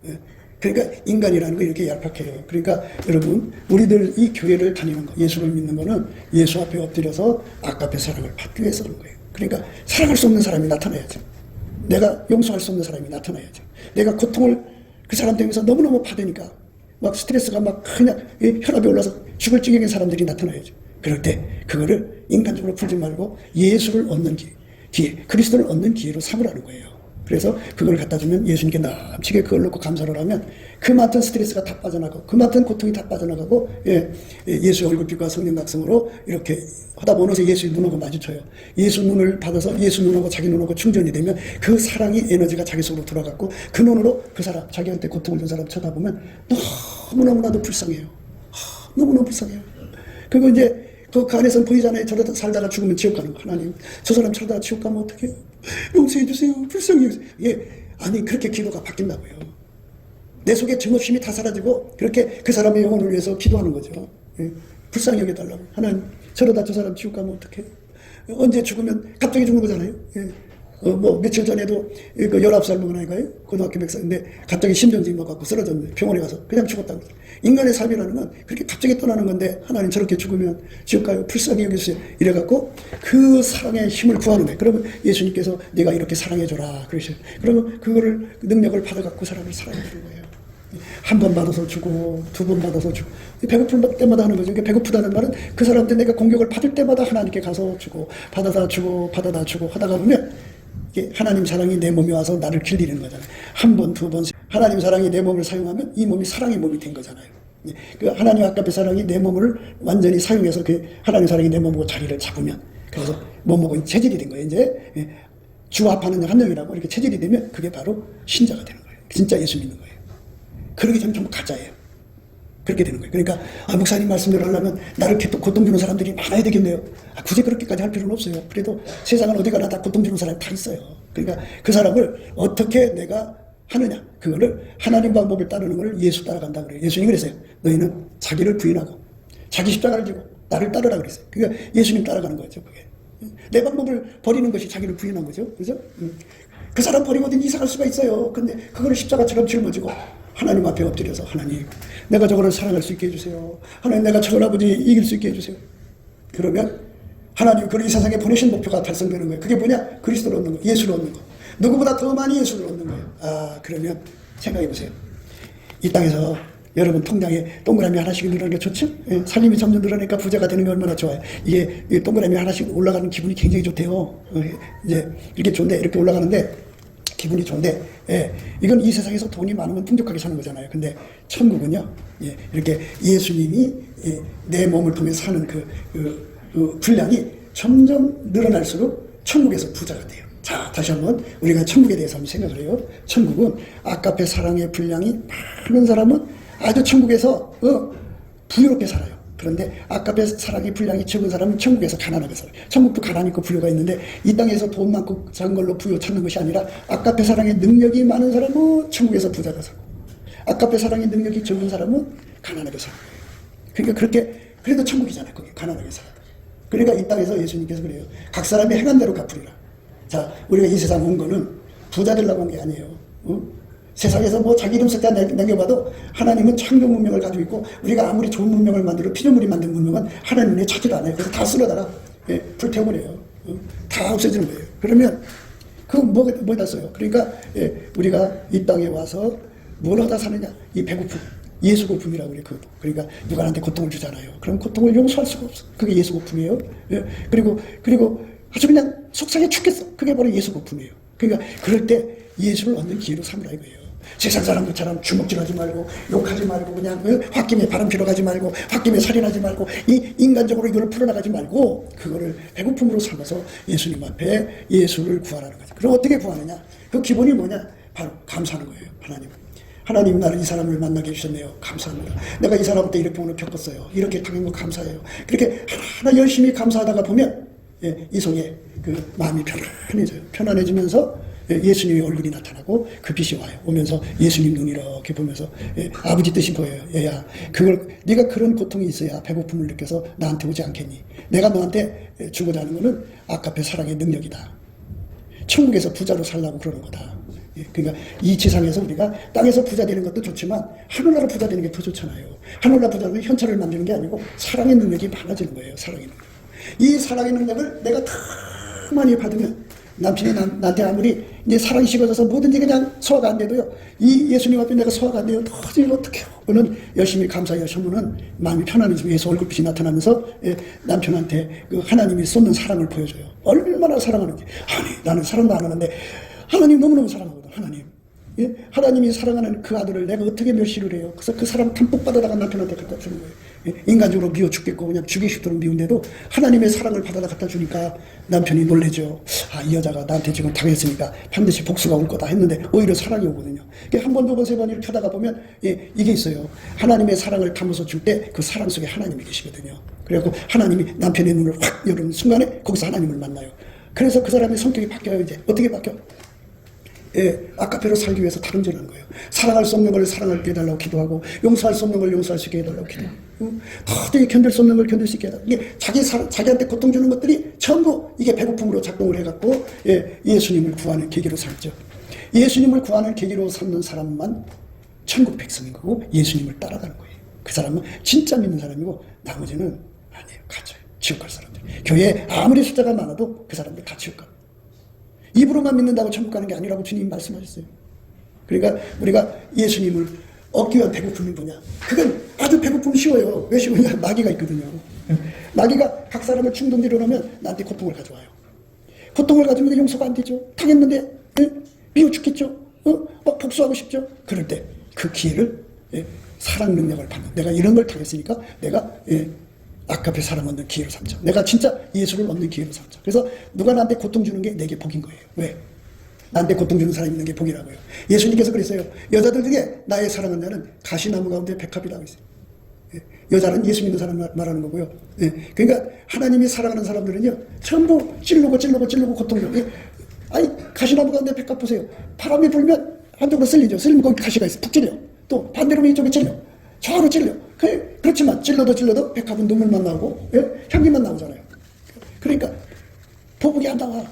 예. 그러니까 인간이라는 거 이렇게 얄팍해요. 그러니까 여러분, 우리들 이 교회를 다니는 거, 예수를 믿는 거는 예수 앞에 엎드려서 아까의 사랑을 받기 위해서 그런 거예요. 그러니까 사랑할 수 없는 사람이 나타나야죠. 내가 용서할 수 없는 사람이 나타나야죠. 내가 고통을 그 사람 때문에 너무너무 받으니까 막 스트레스가 막 그냥 혈압이 올라서 죽을 지경의 사람들이 나타나야죠. 그럴 때 그거를 인간적으로 풀지 말고 예수를 얻는 기회, 그리스도를 얻는 기회로 삼으라는 거예요. 그래서 그걸 갖다 주면 예수님께 넘치게 그걸 놓고 감사를 하면 그 맡은 스트레스가 다 빠져나가고 그 맡은 고통이 다 빠져나가고, 예수의 얼굴빛과 성령 각성으로 이렇게 하다 보면서 예수의 눈하고 마주쳐요. 예수 눈을 받아서 예수 눈하고 자기 눈하고 충전이 되면 그 사랑이 에너지가 자기 속으로 들어갔고, 그 눈으로 그 사람, 자기한테 고통을 준 사람 쳐다보면 너무너무나도 불쌍해요. 너무너무 불쌍해요. 그리고 이제 그 안에서는 보이잖아요. 저러다 살다가 죽으면 지옥 가는 거. 하나님, 저 사람 살다가 지옥 가면 어떡해요? 용서해 주세요. 불쌍해 주세요. 아니, 그렇게 기도가 바뀐다고요. 내 속에 증오심이 다 사라지고 그렇게 그 사람의 영혼을 위해서 기도하는 거죠. 불쌍히 여겨달라고. 하나님, 저러다 저 사람 지옥 가면 어떡해요? 언제 죽으면 갑자기 죽는 거잖아요. 며칠 전에도 그 19살 먹은 아이가요. 고등학교 백사인데 갑자기 심전증이 먹갖고 쓰러졌는데 병원에 가서 그냥 죽었다고. 인간의 삶이라는 건 그렇게 갑자기 떠나는 건데, 하나님 저렇게 죽으면 지옥 가요. 불쌍히 여기세요. 이래갖고 그 사랑의 힘을 구하는 거예요. 그러면 예수님께서 내가 이렇게 사랑해줘라 그러셔요. 그러면 그거를 능력을 받아갖고 사람을 사랑해주는 거예요. 한 번 받아서 주고 두 번 받아서 주고, 배고플 때마다 하는 거죠. 그러니까 배고프다는 말은 그 사람한테 내가 공격을 받을 때마다 하나님께 가서 주고 받아다 주고 받아다 주고 하다가 보면 하나님 사랑이 내 몸에 와서 나를 길리는 거잖아요. 한 번, 두 번, 하나님 사랑이 내 몸을 사용하면 이 몸이 사랑의 몸이 된 거잖아요. 그 하나님 아까의 사랑이 내 몸을 완전히 사용해서 그 하나님 사랑이 내 몸하고 자리를 잡으면, 그래서 몸하고 체질이 된 거예요. 이제 주합하는 한 명이라고 이렇게 체질이 되면 그게 바로 신자가 되는 거예요. 진짜 예수 믿는 거예요. 그러기 전에 전부 가짜예요. 그렇게 되는 거예요. 그러니까 목사님 말씀대로 하려면 나를 고통 주는 사람들이 많아야 되겠네요. 굳이 그렇게까지 할 필요는 없어요. 그래도 세상은 어디 가나 다 고통 주는 사람이 다 있어요. 그러니까 그 사람을 어떻게 내가 하느냐, 그거를 하나님 방법을 따르는 걸 예수 따라간다 그래요. 예수님이 그랬어요. 너희는 자기를 부인하고 자기 십자가를 지고 나를 따르라 그랬어요. 그러니까 예수님 따라가는 거죠. 그게 내 방법을 버리는 것이 자기를 부인한 거죠. 그죠? 그 사람 버리거든 이상할 수가 있어요. 근데 그거를 십자가처럼 짊어지고 하나님 앞에 엎드려서, 하나님, 내가 저거를 사랑할 수 있게 해주세요. 하나님, 내가 저걸 아버지 이길 수 있게 해주세요. 그러면 하나님, 그를 이 세상에 보내신 목표가 달성되는 거예요. 그게 뭐냐? 그리스도를 얻는 거, 예수를 얻는 거. 누구보다 더 많이 예수를 얻는 거예요. 그러면 생각해 보세요. 이 땅에서 여러분 통장에 동그라미 하나씩 늘어나는 게 좋죠? 살림이 점점 늘어나니까 부자가 되는 게 얼마나 좋아요. 이게 동그라미 하나씩 올라가는 기분이 굉장히 좋대요. 이제 이렇게 좋은데, 이렇게 올라가는데 기분이 좋은데, 이건 이 세상에서 돈이 많으면 풍족하게 사는 거잖아요. 근데 천국은요, 이렇게 예수님이 내 몸을 통해서 사는 그 분량이 점점 늘어날수록 천국에서 부자가 돼요. 자, 다시 한번 우리가 천국에 대해서 한번 생각을 해요. 천국은 아까페 사랑의 분량이 많은 사람은 아주 천국에서 부유롭게 살아요. 그런데 아까페 사랑의 분량이 적은 사람은 천국에서 가난하게 살아요. 천국도 가난 있고 부유가 있는데 이 땅에서 돈 많고 작은 걸로 부유 찾는 것이 아니라 아까페 사랑의 능력이 많은 사람은 천국에서 부자가 살고, 아까페 사랑의 능력이 적은 사람은 가난하게 살아요. 그러니까 그렇게, 그래도 천국이잖아요. 거기 가난하게 살아요. 그러니까 이 땅에서 예수님께서 그래요. 각 사람이 행한 대로 갚으리라. 자, 우리가 이 세상 온 거는 부자 되려고 온 게 아니에요. 세상에서 뭐 자기 이름 쓸 때 남겨봐도 하나님은 창조 문명을 가지고 있고, 우리가 아무리 좋은 문명을 만들어 피조물이 만든 문명은 하나님의 차지도 않아요. 그래서 다 쓸어다가 불태워버려요. 다 없애지는 거예요. 그러면 그 뭐다 써요. 그러니까 우리가 이 땅에 와서 뭘 하다 사느냐, 이 배고픔, 예수 고품이라고 그래요. 그러니까 누구한테 고통을 주잖아요. 그럼 고통을 용서할 수가 없어. 그게 예수 고품이에요. 그리고 아주 그냥 속상해 죽겠어. 그게 바로 예수 거품이에요. 그러니까 그럴 때 예수를 얻는 기회로 삼으라 이거예요. 세상 사람들처럼 주먹질하지 말고 욕하지 말고 그냥 홧김에 바람 피러 가지 말고 홧김에 살인하지 말고 인간적으로 이걸 풀어나가지 말고 그거를 배고픔으로 삼아서 예수님 앞에 예수를 구하라는 거죠. 그럼 어떻게 구하느냐? 그 기본이 뭐냐? 바로 감사하는 거예요. 하나님 나를 이 사람을 만나게 해주셨네요. 감사합니다. 내가 이 사람한테 이렇게 오늘 겪었어요. 이렇게 당한 거 감사해요. 그렇게 하나 열심히 감사하다가 보면 이 속에 그 마음이 편안해져요. 편안해지면서 예수님의 얼굴이 나타나고 그 빛이 와요. 오면서 예수님 눈이 이렇게 보면서 아버지 뜻이 보여요. 얘야, 그걸 네가 그런 고통이 있어야 배고픔을 느껴서 나한테 오지 않겠니? 내가 너한테 주고자 하는 거는 아까페 사랑의 능력이다. 천국에서 부자로 살라고 그러는 거다. 그러니까 이 지상에서 우리가 땅에서 부자 되는 것도 좋지만 하늘나라 부자 되는 게 더 좋잖아요. 하늘나라 부자는 현찰을 만드는 게 아니고 사랑의 능력이 많아지는 거예요. 사랑의 능력. 이 사랑의 능력을 내가 더 많이 받으면 남편이 나한테 아무리 이제 사랑이 식어져서 뭐든지 그냥 소화가 안 돼도요. 이 예수님 앞에 내가 소화가 안 돼요. 도저히 어떡해요. 그는 열심히 감사하시면은 마음이 편안해지고 예수 얼굴빛이 나타나면서 남편한테 그 하나님이 쏟는 사랑을 보여줘요. 얼마나 사랑하는지. 아니 나는 사랑도 안 하는데 하나님 너무너무 사랑하거든. 하나님. 하나님이 사랑하는 그 아들을 내가 어떻게 멸시를 해요. 그래서 그 사람 탐복 받아다가 남편한테 갖다 주는 거예요. 인간적으로 미워 죽겠고 그냥 죽이기 싶도록 미운데도 하나님의 사랑을 받아다 갖다 주니까 남편이 놀래죠. 아, 이 여자가 나한테 지금 당했으니까 반드시 복수가 올 거다 했는데 오히려 사랑이 오거든요. 한 번, 두 번, 세 번 이렇게 하다가 보면 이게 있어요. 하나님의 사랑을 담아서 줄 때 그 사랑 속에 하나님이 계시거든요. 그래갖고 하나님이 남편의 눈을 확 여는 순간에 거기서 하나님을 만나요. 그래서 그 사람의 성격이 바뀌어요. 이제 어떻게 바뀌어? 아까페로 살기 위해서 다른 짓을 하는 거예요. 사랑할 수 없는 걸 사랑하게 해달라고 기도하고 용서할 수 없는 걸 용서할 수 있게 해달라고 기도하고 도저히 견딜 수 없는 걸 견딜 수 있게 해달라고. 이게 자기한테 고통 주는 것들이 전부 이게 배고픔으로 작동을 해갖고 예수님을 구하는 계기로 삼죠. 예수님을 구하는 계기로 삼는 사람만 천국 백성인 거고 예수님을 따라가는 거예요. 그 사람은 진짜 믿는 사람이고 나머지는 아니에요. 갇혀요. 지옥 갈 사람들. 교회에 아무리 숫자가 많아도 그 사람들 다 지옥 가요. 입으로만 믿는다고 천국 가는 게 아니라고 주님이 말씀하셨어요. 그러니까 우리가 예수님을 얻기 위한 배고픔이 뭐냐? 그건 아주 배고픔이 쉬워요. 왜 쉬우냐? 마귀가 있거든요. 마귀가 각 사람을 충동지로 놓으면 나한테 고통을 가져와요. 고통을 가지면 용서가 안 되죠. 당했는데 미워 죽겠죠. 막 복수하고 싶죠. 그럴 때 그 기회를 사랑 능력을 받는, 내가 이런 걸 당했으니까 내가 아까페 사랑 얻는 기회로 삼자. 내가 진짜 예수를 얻는 기회로 삼자. 그래서 누가 나한테 고통 주는 게 내게 복인 거예요. 왜? 나한테 고통 주는 사람이 있는 게 복이라고요. 예수님께서 그랬어요. 여자들 중에 나의 사랑하는 자는 가시나무 가운데 백합이라고 했어요. 여자는 예수 믿는 사람 말하는 거고요. 그러니까 하나님이 사랑하는 사람들은요, 전부 찌르고 고통 주고. 아니, 가시나무 가운데 백합 보세요. 바람이 불면 한쪽으로 쓸리죠. 쓸리면 거기 가시가 있어. 푹 찔려. 또 반대로 이쪽에 찔려. 좌우로 찔려. 그렇지만 찔러도 백합은 눈물만 나오고 향기만 나오잖아요. 그러니까 보복이 안 나와.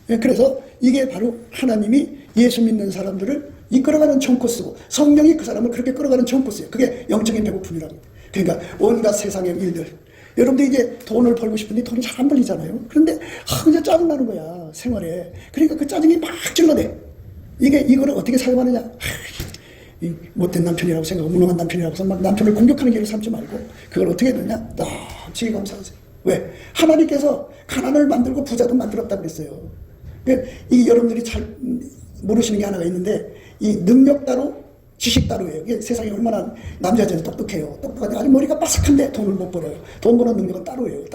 그래서 이게 바로 하나님이 예수 믿는 사람들을 이끌어가는 정코스고 성령이 그 사람을 그렇게 끌어가는 정코스예요. 그게 영적인 배고픔이라고. 그러니까 온갖 세상의 일들. 여러분들 이제 돈을 벌고 싶은데 돈이 잘 안 벌리잖아요. 그런데 그냥 짜증나는 거야. 생활에. 그러니까 그 짜증이 막 찔러내. 이거를 어떻게 사용하느냐. 이 못된 남편이라고 생각하고 무능한 남편이라고 해서 막 남편을 공격하는 길을 삼지 말고 그걸 어떻게 해야 되냐? 지혜 감사하세요. 왜? 하나님께서 가난을 만들고 부자도 만들었다고 그랬어요. 이 여러분들이 잘 모르시는 게 하나가 있는데 이 능력 따로 지식 따로예요. 이게 세상에 얼마나 남자들이 똑똑해요. 똑똑한데 아주 머리가 빠삭한데 돈을 못 벌어요. 돈 버는 능력은 따로예요.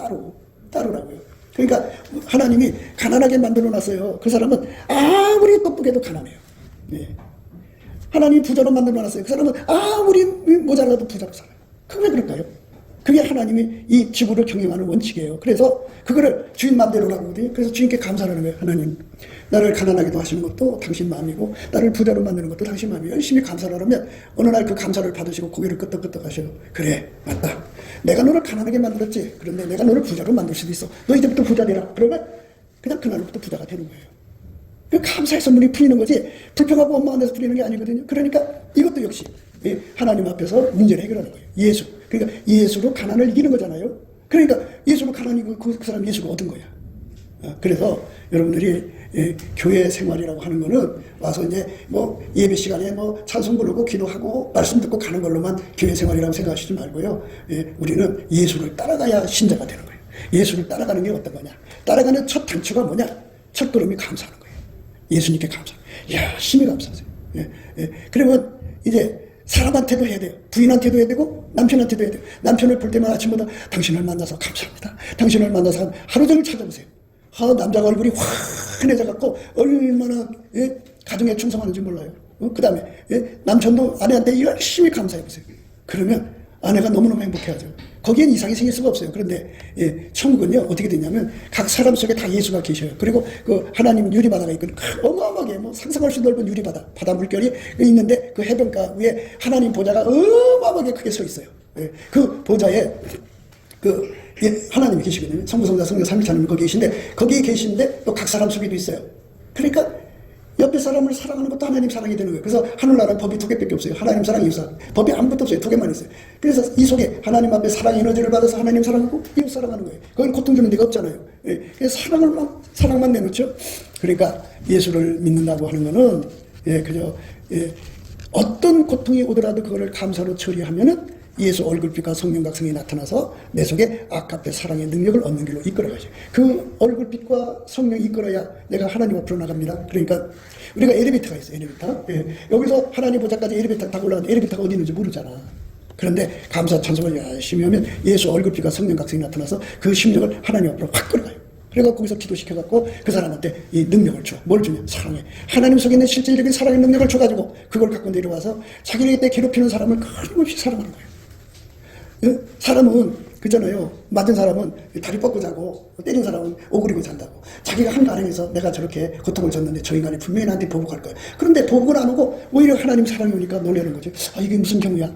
따로라고요. 그러니까 하나님이 가난하게 만들어 놨어요. 그 사람은 아무리 똑똑해도 가난해요. 하나님이 부자로 만들어놨어요. 그 사람은 아무리 모자라도 부자로 살아요. 그게 왜 그럴까요? 그게 하나님이 이 지구를 경영하는 원칙이에요. 그래서 그거를 주인 마음대로라고 하거든요. 그래서 주님께 감사를 하는 거예요. 하나님, 나를 가난하게도 하시는 것도 당신 마음이고 나를 부자로 만드는 것도 당신 마음이에요. 열심히 감사를 하면 어느 날 그 감사를 받으시고 고개를 끄덕끄덕 하셔요. 그래, 맞다. 내가 너를 가난하게 만들었지. 그런데 내가 너를 부자로 만들 수도 있어. 너 이제부터 부자 되라. 그러면 그냥 그날부터 부자가 되는 거예요. 그 감사해서 눈이 풀리는 거지 불평하고 원망한 데서 풀리는 게 아니거든요. 그러니까 이것도 역시 하나님 앞에서 문제를 해결하는 거예요. 예수. 그러니까 예수로 가난을 이기는 거잖아요. 그러니까 예수로 가난이고 그 사람 예수가 얻은 거야. 그래서 여러분들이 교회 생활이라고 하는 거는 와서 이제 뭐 예배 시간에 뭐 찬송 부르고 기도하고 말씀 듣고 가는 걸로만 교회 생활이라고 생각하시지 말고요. 우리는 예수를 따라가야 신자가 되는 거예요. 예수를 따라가는 게 어떤 거냐? 따라가는 첫 단추가 뭐냐? 첫 걸음이 감사하는 거예요. 예수님께 감사. 열심히 감사하세요. 그러면 이제 사람한테도 해야 돼요. 부인한테도 해야 되고 남편한테도 해야 돼요. 남편을 볼 때마다 아침마다 당신을 만나서 감사합니다. 당신을 만나서 하루 종일 찾아보세요. 남자가 얼굴이 환해져 갖고 얼마나 가정에 충성하는지 몰라요. 그 다음에 남편도 아내한테 열심히 감사해 보세요. 그러면 아내가 너무너무 행복해하죠. 거기엔 이상이 생길 수가 없어요. 그런데 천국은요 어떻게 되냐면 각 사람 속에 다 예수가 계셔요. 그리고 그 하나님 유리바다가 있거든요. 어마어마하게 뭐 상상할 수 넓은 유리바다, 바다 물결이 있는데 그 해변가 위에 하나님 보좌가 어마어마하게 크게 서 있어요. 그 보좌에 하나님이 계시거든요. 성부성자 성령 삼위하나님 거기 계신데 거기에 계신데 또 각 사람 속에도 있어요. 그러니까 옆에 사람을 사랑하는 것도 하나님 사랑이 되는 거예요. 그래서 하늘나라는 법이 2개밖에 없어요. 하나님 사랑, 이웃 사랑. 법이 아무것도 없어요. 2개만 있어요. 그래서 이 속에 하나님 앞에 사랑의 에너지를 받아서 하나님 사랑하고 이웃 사랑하는 거예요. 거긴 고통 주는 데가 없잖아요. 그래서 사랑만 내놓죠. 그러니까 예수를 믿는다고 하는 거는 그저 어떤 고통이 오더라도 그거를 감사로 처리하면은 예수 얼굴빛과 성령 각성이 나타나서 내 속에 아깝게 사랑의 능력을 얻는 길로 이끌어가죠. 그 얼굴빛과 성령이 이끌어야 내가 하나님 앞으로 나갑니다. 그러니까 우리가 엘리베이터가 있어요. 엘리베이터. 여기서 하나님 보좌까지 엘리베이터 타고 올라가는데 엘리베이터가 어디 있는지 모르잖아. 그런데 감사 찬송을 열심히 하면 예수 얼굴빛과 성령 각성이 나타나서 그 심령을 하나님 앞으로 확 끌어가요. 그래서 거기서 기도시켜갖고 그 사람한테 이 능력을 줘. 뭘 주냐? 사랑해. 하나님 속에 있는 실제적인 사랑의 능력을 줘가지고 그걸 갖고 내려와서 자기에게 괴롭히는 사람을 끊임없이 사랑하는 거예요. 사람은 그잖아요. 맞은 사람은 다리 뻗고 자고 때린 사람은 오그리고 잔다고. 자기가 한 가정에서 내가 저렇게 고통을 줬는데 저 인간이 분명히 나한테 보복할 거야. 그런데 보복을 안 하고 오히려 하나님 사랑이 오니까 놀라는 거지. 이게 무슨 경우야?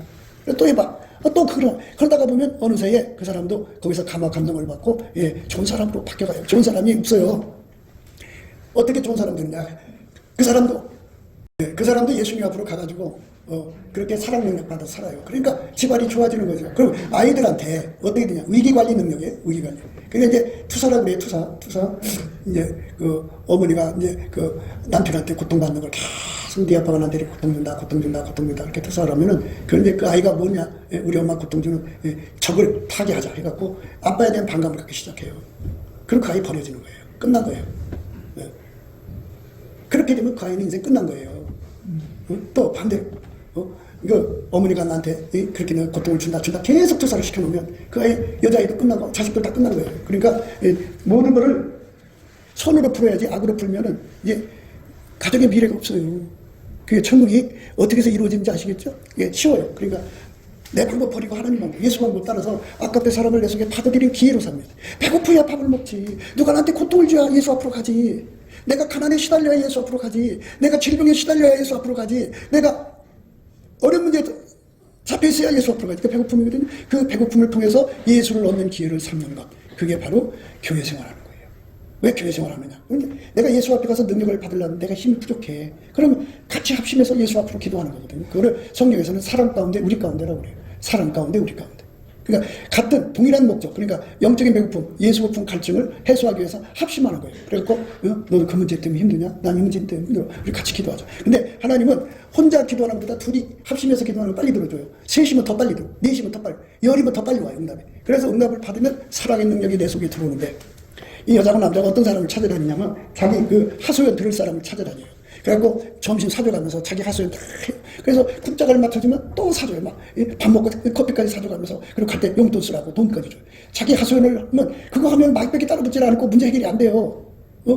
또 해봐. 또 그러다가 보면 어느새에 그 사람도 거기서 감동을 받고 좋은 사람으로 바뀌어가요. 좋은 사람이 없어요. 어떻게 좋은 사람 되느냐? 그 사람도 예수님 앞으로 가가지고 그렇게 사랑 능력 받아서 살아요. 그러니까 집안이 좋아지는 거죠. 그럼 아이들한테 어떻게 되냐? 위기관리 능력이에요. 위기관리. 그러니까 이제 투사라고 그래요. 투사. 이제 그 어머니가 이제 그 남편한테 고통받는 걸 계속 네 아빠가 나한테 고통 준다. 이렇게 투사를 하면은 그런데 그 아이가 뭐냐? 우리 엄마 고통 주는 적을 파괴하자 해갖고 아빠에 대한 반감을 갖기 시작해요. 그럼 그 아이 버려지는 거예요. 끝난 거예요. 그렇게 되면 그 아이는 인생 끝난 거예요. 또 반대로 이거 어머니가 나한테 그렇게 고통을 준다 계속 투사를 시켜놓으면 그 아이 여자아이도 끝나고 자식들 다 끝난 거예요. 그러니까 모든 거를 선으로 풀어야지 악으로 풀면은 이제 가정의 미래가 없어요. 그게 천국이 어떻게 해서 이루어지는지 아시겠죠? 쉬워요. 그러니까 내 방법 버리고 하나님 방법, 예수 방법 따라서 아깝게 사람을 내 속에 받아들인 기회로 삽니다. 배고파야 밥을 먹지. 누가 나한테 고통을 줘야 예수 앞으로 가지. 내가 가난에 시달려야 예수 앞으로 가지. 내가 질병에 시달려야 예수 앞으로 가지. 내가 어려운 문제에 잡혀있어야 예수 앞으로 가지. 그 배고픔이거든요. 그 배고픔을 통해서 예수를 얻는 기회를 삼는 것. 그게 바로 교회 생활하는 거예요. 왜 교회 생활하느냐? 내가 예수 앞에 가서 능력을 받으려면 내가 힘이 부족해. 그럼 같이 합심해서 예수 앞으로 기도하는 거거든요. 그거를 성경에서는 사랑 가운데 우리 가운데라고 그래요. 사랑 가운데 우리 가운데. 그러니까 같은 동일한 목적, 그러니까 영적인 배고픔, 예수 고품 갈증을 해소하기 위해서 합심하는 거예요. 그래갖고 너는 그 문제 때문에 힘드냐? 난 이 문제 때문에 힘들어. 우리 같이 기도하자. 근데 하나님은 혼자 기도하는 것보다 둘이 합심해서 기도하는 걸 빨리 들어줘요. 셋이면 더 빨리 들어. 넷이면 더 빨리. 열이면 더 빨리 와요. 응답이. 그래서 응답을 받으면 사랑의 능력이 내 속에 들어오는데 이 여자가 남자가 어떤 사람을 찾아다니냐면 자기 그 하소연 들을 사람을 찾아다녀요. 그래갖고 점심 사줘가면서 자기 하소연 다 해요. 그래서 국작을 맡아주면 또 사줘요. 막 밥 먹고 커피까지 사줘가면서 그리고 갈 때 용돈 쓰라고 돈까지 줘요. 자기 하소연을 하면 그거 하면 마이백이 따로 붙질 않고 문제 해결이 안 돼요.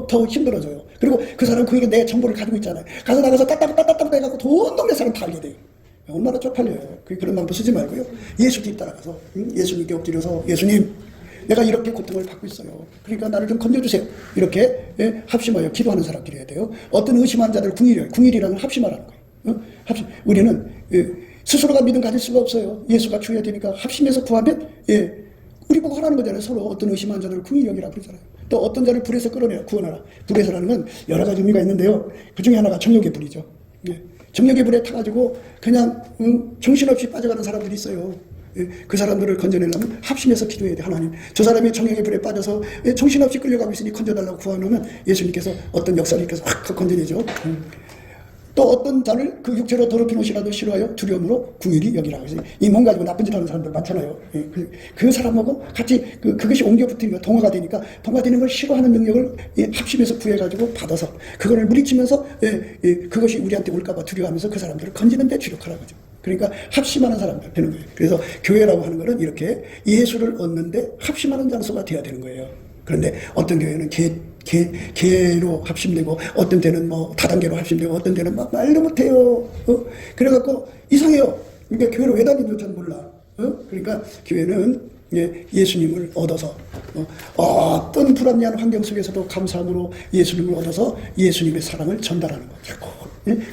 더 힘들어져요. 그리고 그 사람 그에게 내 정보를 가지고 있잖아요. 가서 나가서 따따따따따 해갖고 돈 동네 사람 다 알게 돼요. 얼마나 쪽팔려요. 그런 방법 쓰지 말고요. 예수 뒤 따라가서 예수님께 엎드려서 예수님 내가 이렇게 고통을 받고 있어요. 그러니까 나를 좀 건져주세요. 이렇게 합심하여 기도하는 사람들이 해야 돼요. 어떤 의심한 자들 궁일이라는 합심하라는 거예요. 합심. 우리는 스스로가 믿음 가질 수가 없어요. 예수가 주어야 되니까 합심해서 구하면 우리 보고 하라는 거잖아요. 서로 어떤 의심한 자들 궁일이라고 그러잖아요. 또 어떤 자를 불에서 끌어내라 구원하라. 불에서라는 건 여러 가지 의미가 있는데요. 그 중에 하나가 정욕의 불이죠. 정욕의 불에 타가지고 그냥 정신없이 빠져가는 사람들이 있어요. 그 사람들을 건져내려면 합심해서 기도해야 돼. 하나님 저 사람이 정욕의 불에 빠져서 정신없이 끌려가고 있으니 건져달라고 구하면 예수님께서 어떤 역사를 일으켜서 확 건져내죠. 또 어떤 자를 그 육체로 더럽힌 옷이라도 싫어하여 두려움으로 궁일이 여기라. 그래서 이 몸 가지고 나쁜 짓 하는 사람들 많잖아요. 예, 그 사람하고 같이 그것이 옮겨 붙으니까 동화가 되니까 동화되는 걸 싫어하는 능력을 합심해서 구해가지고 받아서 그거를 물리치면서 그것이 우리한테 올까봐 두려워하면서 그 사람들을 건지는데 주력하라고 하죠. 그러니까 합심하는 사람들 되는 거예요. 그래서 교회라고 하는 것은 이렇게 예수를 얻는데 합심하는 장소가 돼야 되는 거예요. 그런데 어떤 교회는 개로 합심되고 어떤 때는 뭐 다단계로 합심되고 어떤 때는 막 말도 못해요. 그래갖고 이상해요. 그러니까 교회를 왜 다니는지 잘 몰라. 그러니까 교회는 예수님을 얻어서 어떤 불합리한 환경 속에서도 감사함으로 예수님을 얻어서 예수님의 사랑을 전달하는 거죠.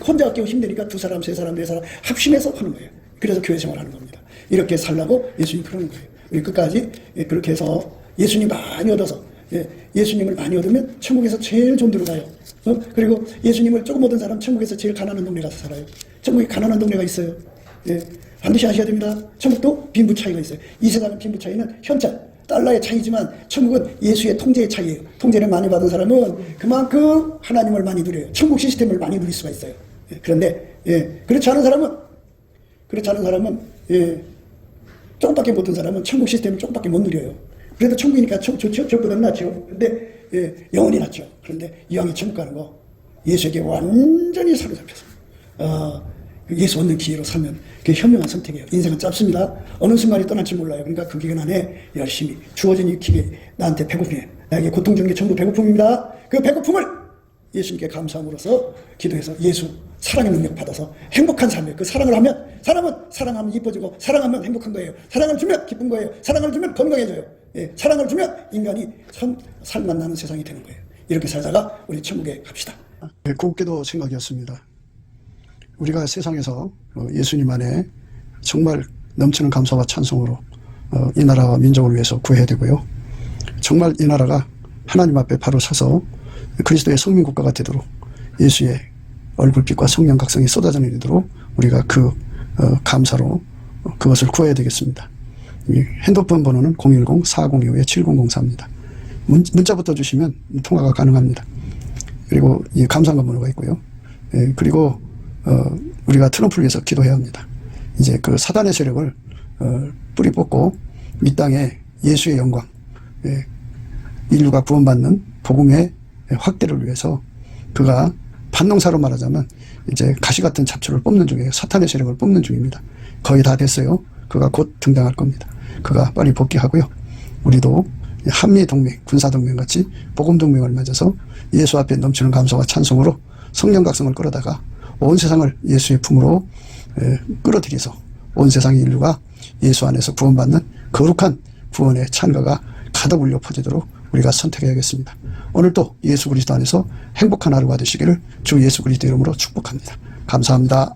혼자 갖기 힘드니까 두 사람, 세 사람, 네 사람 합심해서 하는 거예요. 그래서 교회 생활하는 겁니다. 이렇게 살라고 예수님 그러는 거예요. 우리 끝까지 그렇게 해서 예수님 많이 얻어서 예수님을 많이 얻으면 천국에서 제일 좋은 데로 가요. 그리고 예수님을 조금 얻은 사람 천국에서 제일 가난한 동네 가서 살아요. 천국에 가난한 동네가 있어요. 반드시 아셔야 됩니다. 천국도 빈부 차이가 있어요. 이 세상의 빈부 차이는 현찰, 달러의 차이지만 천국은 예수의 통제의 차이예요. 통제를 많이 받은 사람은 그만큼 하나님을 많이 누려요. 천국 시스템을 많이 누릴 수가 있어요. 그런데 그렇지 않은 사람은 조금밖에 못 얻은 사람은 천국 시스템을 조금밖에 못 누려요. 그래도 천국이니까 좋죠. 저보다는 낫죠. 근데 영원히 낫죠. 그런데 이왕에 천국 가는 거 예수에게 완전히 사로잡혀서 예수 얻는 기회로 살면 그게 현명한 선택이에요. 인생은 짧습니다. 어느 순간에 떠날지 몰라요. 그러니까 그 기간 안에 열심히 주어진 이 기회 나한테 배고픔이에요. 나에게 고통 준 게 전부 배고픔입니다. 그 배고픔을 예수님께 감사함으로써 기도해서 예수 사랑의 능력 받아서 행복한 삶이에요. 그 사랑을 하면 사랑하면 이뻐지고 사랑하면 행복한 거예요. 사랑을 주면 기쁜 거예요. 사랑을 주면 건강해져요. 사랑을 주면 인간이 참 살맛 나는 세상이 되는 거예요. 이렇게 살다가 우리 천국에 갑시다. 곱게도 생각이었습니다. 우리가 세상에서 예수님 안에 정말 넘치는 감사와 찬송으로 이 나라와 민족을 위해서 구해야 되고요. 정말 이 나라가 하나님 앞에 바로 서서 그리스도의 성민국가가 되도록 예수의 얼굴빛과 성령 각성이 쏟아져 내리도록 우리가 그 감사로 그것을 구해야 되겠습니다. 핸드폰 번호는 010-4025-7004입니다. 문자부터 주시면 통화가 가능합니다. 그리고 이 감사한 번호가 있고요. 그리고 우리가 트럼프를 위해서 기도해야 합니다. 이제 그 사단의 세력을 뿌리 뽑고 이 땅에 예수의 영광, 인류가 구원받는 복음의 확대를 위해서 그가 반농사로 말하자면 이제 가시 같은 잡초를 뽑는 중이에요. 사탄의 세력을 뽑는 중입니다. 거의 다 됐어요. 그가 곧 등장할 겁니다. 그가 빨리 복귀하고요. 우리도 한미동맹, 군사동맹 같이 복음동맹을 맺어서 예수 앞에 넘치는 감사와 찬송으로 성령 각성을 끌어다가 온 세상을 예수의 품으로 끌어들여서 온 세상의 인류가 예수 안에서 구원받는 거룩한 구원의 찬가가 가득 울려 퍼지도록 우리가 선택해야겠습니다. 오늘도 예수 그리스도 안에서 행복한 하루가 되시기를 주 예수 그리스도 이름으로 축복합니다. 감사합니다.